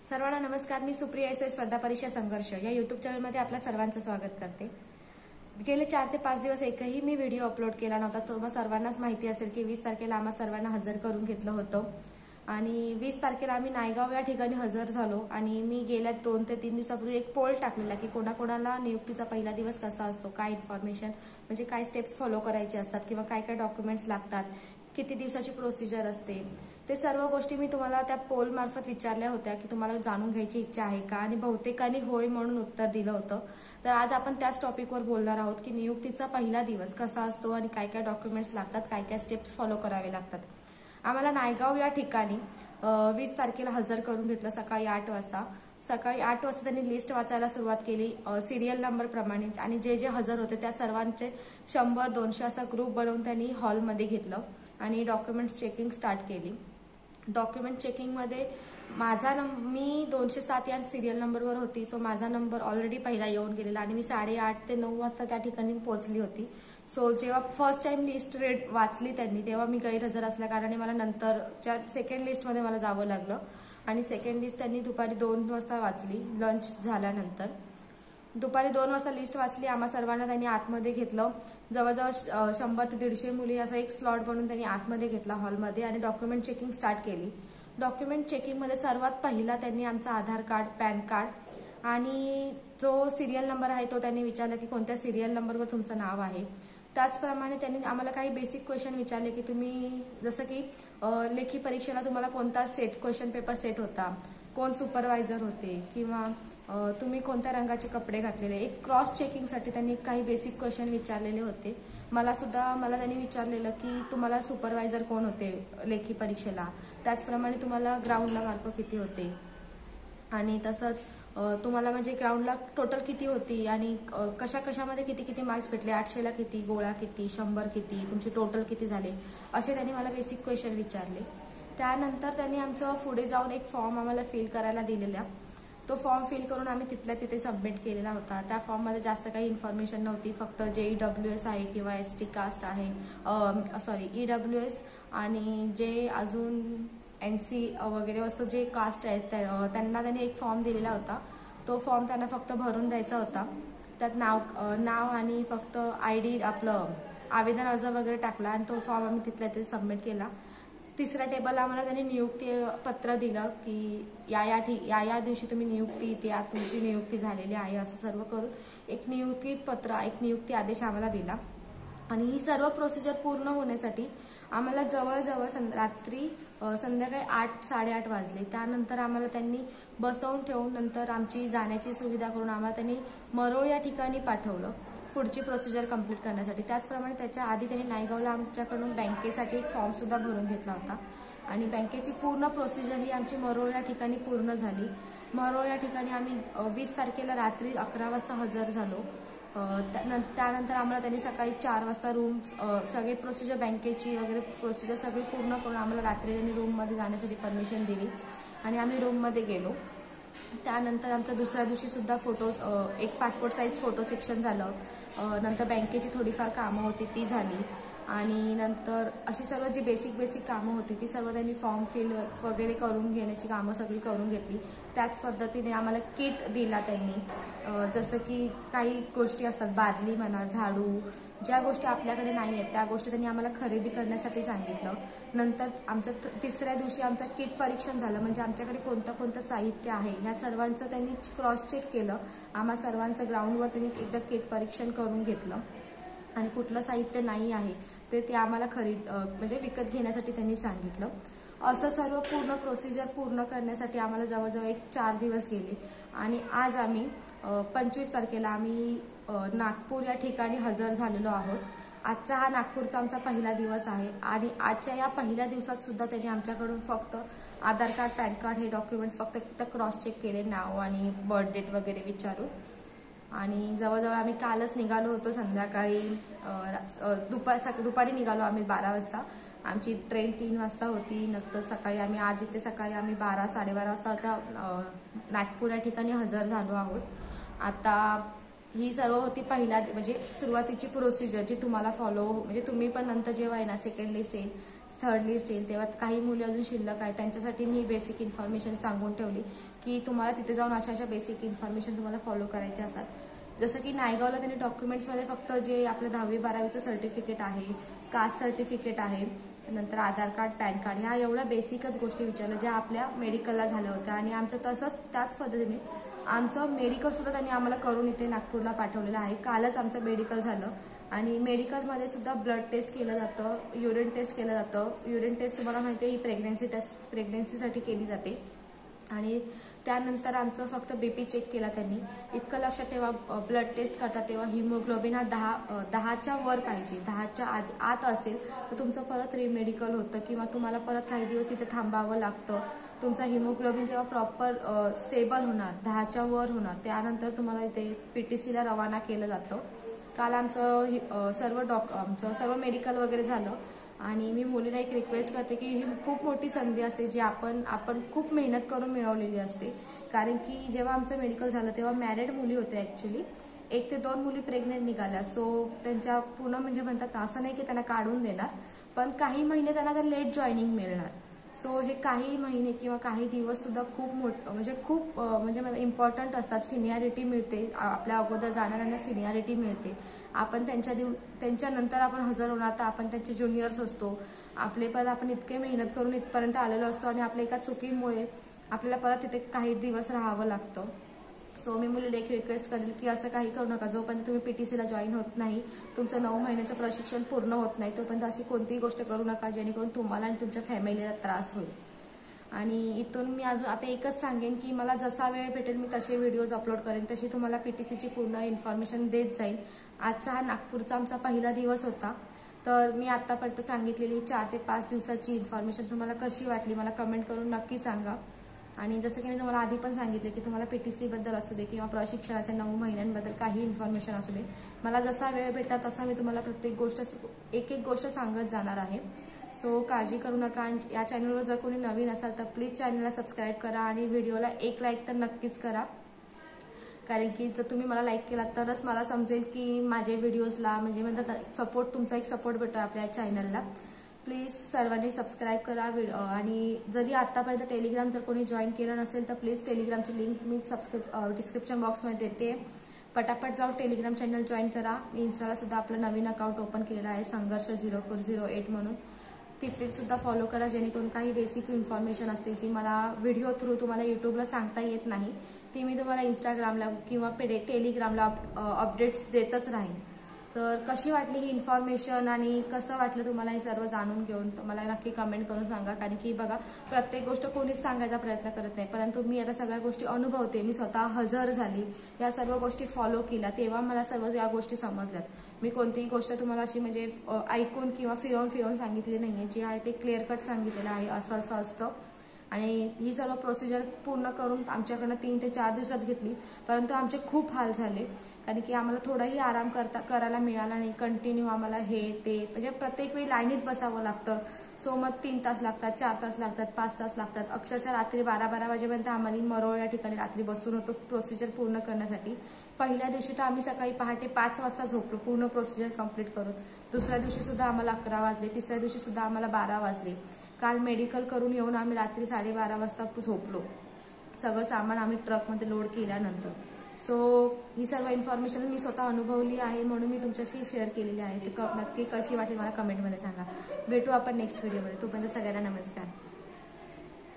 सर्वांना नमस्कार। मी सुप्रिया एस स्पर्धा परीक्षा संघर्ष या यूट्यूब चॅनलमध्ये आपल्या सर्वांचं स्वागत करते। गेले 4 ते 5 दिवस एकही मी व्हिडिओ अपलोड केला नव्हता। तुम्हाला सर्वांनाच माहिती असेल की 20 तारखेला आम्हा सर्वांना हजर करून घेतलं होतं आणि 20 तारखेला आम्ही नायगाव या ठिकाणी हजर झालो आणि मी गेल्या 2 ते 3 दिवसापूर्वी एक पोल टाकलेला की कोणाकोणाला नियुक्तीचा पहिला दिवस कसा असतो, काय इन्फॉर्मेशन म्हणजे काय स्टेप्स फॉलो करायचे असतात किंवा काय काय डॉक्युमेंट्स लागतात, किती दिवसाची प्रोसिजर असते, ते सर्व गोष्टी मी तुम्हाला त्या पोल मार्फत विचारल्या होत्या की तुम्हाला जाणून घ्यायची इच्छा आहे का आणि बहुतेकांनी होय म्हणून उत्तर दिलं होतं। तर आज आपण त्याच टॉपिकवर बोलणार आहोत की नियुक्तीचा पहिला दिवस कसा असतो आणि काय काय डॉक्युमेंट्स लागतात, काय काय स्टेप्स फॉलो करावे लागतात। आम्हाला नायगाव या ठिकाणी 20 तारखेला हजर करून घेतलं सकाळी 8 वाजता। सकाळी 8 वाजता त्यांनी लिस्ट वाचायला सुरुवात केली सिरियल नंबर प्रमाणे आणि जे जे हजर होते त्या सर्वांचे 100-200 असा ग्रुप बनवून त्यांनी हॉलमध्ये घेतलं आणि डॉक्युमेंट्स चेकिंग स्टार्ट केली। डॉक्युमेंट चेकिंग मध्ये मी 207 या सिरियल नंबरवर होती, सो माझा नंबर ऑलरेडी पहिला येऊन गेलेला आणि मी 8:30 ते 9 वाजता त्या ठिकाणी पोहोचली होती। सो जेव्हा फर्स्ट टाइम लिस्ट वाचली त्यांनी तेव्हा मी गैरहजर असल्या कारणाने मला नंतरच्या सेकंड लिस्टमध्ये मला जावं लागलं आणि सेकंड लिस्ट त्यांनी दुपारी 2 वाजता वाचली लंच झाल्यानंतर। दुपारी 2 वाजता लिस्ट वाचली, आम्हा सर्वांना त्यांनी आतमध्ये घेतलं। जवळजवळ 100 ते 150 मुली असा एक स्लॉट बनवून त्यांनी आतमध्ये घेतला हॉलमध्ये आणि डॉक्युमेंट चेकिंग स्टार्ट केली। डॉक्युमेंट चेकिंग मध्ये सर्वात पहिला त्यांनी आमचा आधार कार्ड, पॅन कार्ड आणि जो सिरियल नंबर आहे तो त्यांनी विचारला की कोणत्या सिरियल नंबरवर तुमचं नाव आहे। त्याचप्रमाणे त्यांनी आम्हाला काही बेसिक क्वेश्चन विचारले की तुम्ही जसं की लेखी परीक्षेला तुम्हाला कोणता क्वेश्चन पेपर सेट होता, कोण सुपरवायझर होते किंवा तुम्ही कोणत्या रंगाचे कपडे घातलेले, एक क्रॉस चेकिंगसाठी त्यांनी काही बेसिक क्वेश्चन विचारलेले होते। मला त्यांनी विचारलेलं की तुम्हाला सुपरवायझर कोण होते लेखी परीक्षेला, त्याचप्रमाणे तुम्हाला ग्राउंडला मार्क किती होते आणि तसंच तुम्हाला म्हणजे ग्राउंडला टोटल किती होती आणि कशामध्ये किती किती मार्क्स भेटले, 800ला किती, गोळा किती, 100 किती, तुमचे टोटल किती झाले, असे त्यांनी मला बेसिक क्वेश्चन विचारले। त्यानंतर त्यांनी आमचं पुढे जाऊन एक फॉर्म आम्हाला फिल करायला दिलेला। तो फॉर्म फिल करून आम्ही तिथल्या तिथे सबमिट केलेला होता। त्या फॉर्ममध्ये जास्त काही इन्फॉर्मेशन नव्हती, फक्त जे EWS आहे किंवा ST कास्ट आहे, EWS आणि जे अजून NC वगैरे असं जे कास्ट आहेत त्यांना त्यांनी एक फॉर्म दिलेला होता। तो फॉर्म त्यांना फक्त भरून द्यायचा होता। त्यात नाव आणि फक्त ID आपलं आवेदन अर्ज वगैरे टाकला आणि तो फॉर्म आम्ही तिथल्या तिथे सबमिट केला। तिसऱ्या टेबलला आम्हाला त्यांनी नियुक्ती पत्र दिलं की या दिवशी तुम्ही नियुक्ती तुमची नियुक्ती झालेली आहे असं सर्व करून एक नियुक्ती आदेश आम्हाला दिला आणि ही सर्व प्रोसिजर पूर्ण होण्यासाठी आम्हाला जवळजवळ रात्री संध्याकाळी 8-8:30 वाजले। त्यानंतर आम्हाला त्यांनी बसवून ठेवून नंतर आमची जाण्याची सुविधा करून आम्हाला त्यांनी मरोळ या ठिकाणी पाठवलं पुढची प्रोसिजर कंप्लीट करण्यासाठी। त्याचप्रमाणे त्याच्या आधी त्यांनी नायगावला आमच्याकडून बँकेसाठी एक फॉर्म सुद्धा भरून घेतला होता आणि बँकेची पूर्ण प्रोसिजर ही आमची मरोळ या ठिकाणी पूर्ण झाली। मरोळ या ठिकाणी आम्ही 20 तारखेला रात्री 11 वाजता हजर झालो। त्यानंतर आम्हाला त्यांनी सकाळी 4 वाजता सगळे प्रोसिजर बँकेची वगैरे प्रोसिजर सगळी पूर्ण करून आम्हाला रात्री त्यांनी रूममध्ये जाण्यासाठी परमिशन दिली आणि आम्ही रूममध्ये गेलो। त्यानंतर आमच्या दुसऱ्या दिवशी सुद्धा फोटोज एक पासपोर्ट साईज फोटो सेक्शन झालं। नंतर बँकेची थोडीफार कामं होती ती झाली आणि नंतर अशी सर्व जी बेसिक कामं होती ती सर्व त्यांनी फॉर्म फिल वगैरे करून घेण्याची कामं सगळी करून घेतली। त्याच पद्धतीने आम्हाला किट दिला त्यांनी, जसं की काही गोष्टी असतात बादली म्हणा, झाडू, ज्या गोष्टी आपल्याकडे नाही आहेत त्या गोष्टी त्यांनी आम्हाला खरेदी करण्यासाठी सांगितलं। नंतर आमचं तिसऱ्या दिवशी आमचं किट परीक्षण झालं, म्हणजे आमच्याकडे कोणतं साहित्य आहे ह्या सर्वांचं त्यांनी क्रॉस चेक केलं। आम्हा सर्वांचं ग्राउंडवर त्यांनी एकदा किट परीक्षण करून घेतलं आणि कुठलं साहित्य नाही आहे ते आम्हाला म्हणजे विकत घेण्यासाठी त्यांनी सांगितलं। असं सर्व पूर्ण प्रोसिजर पूर्ण करण्यासाठी आम्हाला जवळजवळ 4 दिवस गेले आणि आज आम्ही 25 तारखेला आम्ही नागपूर या ठिकाणी हजर झालेलो आहोत। आजचा हा नागपूरचा आमचा पहिला दिवस आहे आणि आजच्या या पहिल्या दिवसात सुद्धा त्यांनी आमच्याकडून फक्त आधार कार्ड, पॅन कार्ड हे डॉक्युमेंट्स फक्त क्रॉस चेक केले, नाव आणि बर्थ डेट वगैरे विचारून। आणि जवळजवळ आम्ही कालच निघालो होतो संध्याकाळी दुपारी निघालो आम्ही 12 वाजता। आमची ट्रेन 3 वाजता होती। नंतर सकाळी आम्ही 12-12:30 वाजता नागपूर या ठिकाणी हजर झालो आहोत। आता ही सर्व होती म्हणजे सुरुवातीची प्रोसिजर जी तुम्हाला म्हणजे तुम्ही पण नंतर जेव्हा आहे ना सेकंड लिस्ट येईल थर्ड लिस्ट येईल तेव्हा काही मुली अजून शिल्लक आहे, त्यांच्यासाठी मी बेसिक इन्फॉर्मेशन सांगून ठेवली की तुम्हाला तिथे जाऊन अशा बेसिक इन्फॉर्मेशन तुम्हाला फॉलो करायचे असतात. जसं की नायगावला त्यांनी डॉक्युमेंट्समध्ये फक्त जे आपलं 10वी-12वीचं सर्टिफिकेट आहे, कास्ट सर्टिफिकेट आहे, नंतर आधार कार्ड, पॅन कार्ड, ह्या एवढ्या बेसिकच गोष्टी विचारल्या ज्या आपल्या मेडिकलला झाल्या होत्या. आणि आमचं तसंच त्याच पद्धतीने आमचं मेडिकलसुद्धा त्यांनी आम्हाला करून इथे नागपूरला पाठवलेलं आहे. कालच आमचं मेडिकल झालं आणि मेडिकलमध्ये सुद्धा ब्लड टेस्ट केलं जातं, युरिन टेस्ट केलं जातं. युरिन टेस्ट तुम्हाला माहिती आहे ही प्रेग्नन्सीसाठी केली जाते. आणि त्यानंतर आमचं फक्त BP चेक केला त्यांनी. इतकं लक्षात ठेवा, ब्लड टेस्ट करतात तेव्हा हिमोग्लोबिन हा 10च्या वर पाहिजे, 10च्या आत असेल तर तुमचं परत रिमेडिकल होतं किंवा तुम्हाला परत काही दिवस तिथे थांबावं लागतं. तुमचा हिमोग्लोबिन जेव्हा प्रॉपर स्टेबल होणार, 10च्या वर होणार, त्यानंतर तुम्हाला इथे PTCला रवाना केलं जातं. काल आमचं सर्व मेडिकल वगैरे झालं. आणि मी मुलीला एक रिक्वेस्ट करते की ही खूप मोठी संधी असते जी आपण खूप मेहनत करून मिळवलेली असते. कारण की जेव्हा आमचं मेडिकल झालं तेव्हा मॅरिड मुली होत्या ॲक्च्युली, 1 ते 2 मुली प्रेग्नेंट निघाल्या. सो त्यांच्या पूर्ण म्हणजे म्हणतात ना, असं नाही की त्यांना काढून देणार, पण काही महिने त्यांना लेट जॉईनिंग मिळणार. सो हे काही महिने किंवा काही दिवस सुद्धा खूप म्हणजे मला इम्पॉर्टंट असतात. सिनियरिटी मिळते, आपल्या अगोदर जाणाऱ्यांना सिनियरिटी मिळते. आपण त्यांच्यानंतर आपण हजर होणार तर आपण त्यांचे ज्युनियर्स असतो. आपण इतके मेहनत करून इथपर्यंत आलेलो असतो आणि आपल्या एका चुकीमुळे आपल्याला परत तिथे काही दिवस राहावं लागतं. सो मी मुलीला एक रिक्वेस्ट करेल की असं काही करू नका. जोपर्यंत तुम्ही PTCला जॉईन होत नाही, तुमचं 9 महिन्याचं प्रशिक्षण पूर्ण होत नाही, तोपर्यंत अशी कोणतीही गोष्ट करू नका जेणेकरून तुम्हाला आणि तुमच्या फॅमिलीला त्रास होईल. आणि इथून मी अजून आता एकच सांगेन की मला जसा वेळ भेटेल मी तसे व्हिडिओज अपलोड करेन, तशी तुम्हाला PTCची पूर्ण इन्फॉर्मेशन देत जाईल. आजचा हा नागपूरचा आमचा पहिला दिवस होता. तर मी आत्तापर्यंत सांगितलेली 4 ते 5 दिवसाची इन्फॉर्मेशन तुम्हाला कशी वाटली मला कमेंट करून नक्की सांगा. आणि जसं की मी तुम्हाला आधी पण सांगितले की तुम्हाला PTCबद्दल असू दे किंवा प्रशिक्षणाच्या 9 महिन्यांबद्दल काही इन्फॉर्मेशन असू दे, मला जसा वेळ भेटला तसा मी तुम्हाला प्रत्येक एक गोष्ट सांगत जाणार आहे. सो काळजी करू नका. आणि या चॅनलवर जर कोणी नवीन असाल तर प्लीज चॅनलला सबस्क्राईब करा आणि व्हिडिओला एक लाईक तर नक्कीच करा. कारण की जर तुम्ही मला लाईक केला तरच मला समजेल की माझे व्हिडिओजला म्हणजे म्हणतात सपोर्ट, तुमचा एक सपोर्ट भेटतो आपल्या चॅनलला. प्लीज सर्वांनी सबस्क्राईब करा. आणि जरी आत्तापर्यंत टेलिग्राम जर कोणी जॉईन केलं नसेल तर प्लीज टेलिग्रामची लिंक मी डिस्क्रिप्शन बॉक्समध्ये देते. पटापट जाऊन टेलिग्राम चॅनल जॉईन करा. मी इन्स्टाला सुद्धा आपलं नवीन अकाउंट ओपन केलेलं आहे, संघर्ष 0408 म्हणून. तिथे सुद्धा फॉलो करा जेणेकरून काही बेसिक इन्फॉर्मेशन असते जी मला व्हिडिओ थ्रू तुम्हाला यूट्यूबला सांगता येत नाही, ती मी तुम्हाला इंस्टाग्रामला किंवा टेलिग्रामला अपडेट्स देतच राहीन. तर कशी वाटली ही इन्फॉर्मेशन आणि कसं वाटलं तुम्हाला हे सर्व जाणून घेऊन तर मला नक्की कमेंट करून सांगा. कारण की बघा, प्रत्येक गोष्ट कोणीच सांगायचा प्रयत्न करत नाही, परंतु मी आता सगळ्या गोष्टी अनुभवते. मी स्वतः हजर झाली, या सर्व गोष्टी फॉलो केल्या, तेव्हा मला सर्व या गोष्टी समजल्यात. मी कोणतीही गोष्ट तुम्हाला अशी म्हणजे ऐकून किंवा फिरवून सांगितली नाहीये. जी आहे ते क्लिअर कट सांगितलेलं आहे, असं असतं. आणि ही सर्व प्रोसिजर पूर्ण करून आमच्याकडनं 3 ते 4 दिवसात घेतली, परंतु आमचे खूप हाल झाले. कारण की आम्हाला थोडाही आराम करायला मिळाला नाही. कंटिन्यू आम्हाला हे ते म्हणजे प्रत्येक वेळी लाईनीत बसावं लागतं. सो मग 3 तास लागतात, 4 तास लागतात, 5 तास लागतात. अक्षरशः रात्री 12 वाजेपर्यंत आम्हाला मरोळ या ठिकाणी रात्री बसून होतो प्रोसिजर पूर्ण करण्यासाठी. पहिल्या दिवशी तर आम्ही सकाळी पहाटे 5 वाजता झोपलो पूर्ण प्रोसिजर कंप्लीट करून. दुसऱ्या दिवशी सुद्धा आम्हाला 11 वाजले, तिसऱ्या दिवशी सुद्धा आम्हाला 12 वाजले. काल मेडिकल करून येऊन आम्ही रात्री 12:30 वाजता झोपलो, सगळं सामान आम्ही ट्रकमध्ये लोड केल्यानंतर. सो ही सर्व इन्फॉर्मेशन मी स्वतः अनुभवली आहे म्हणून मी तुमच्याशी शेअर केलेली आहे. ती नक्की कशी वाटली मला कमेंटमध्ये सांगा. भेटू आपण नेक्स्ट व्हिडिओमध्ये. तोपर्यंत सगळ्यांना नमस्कार.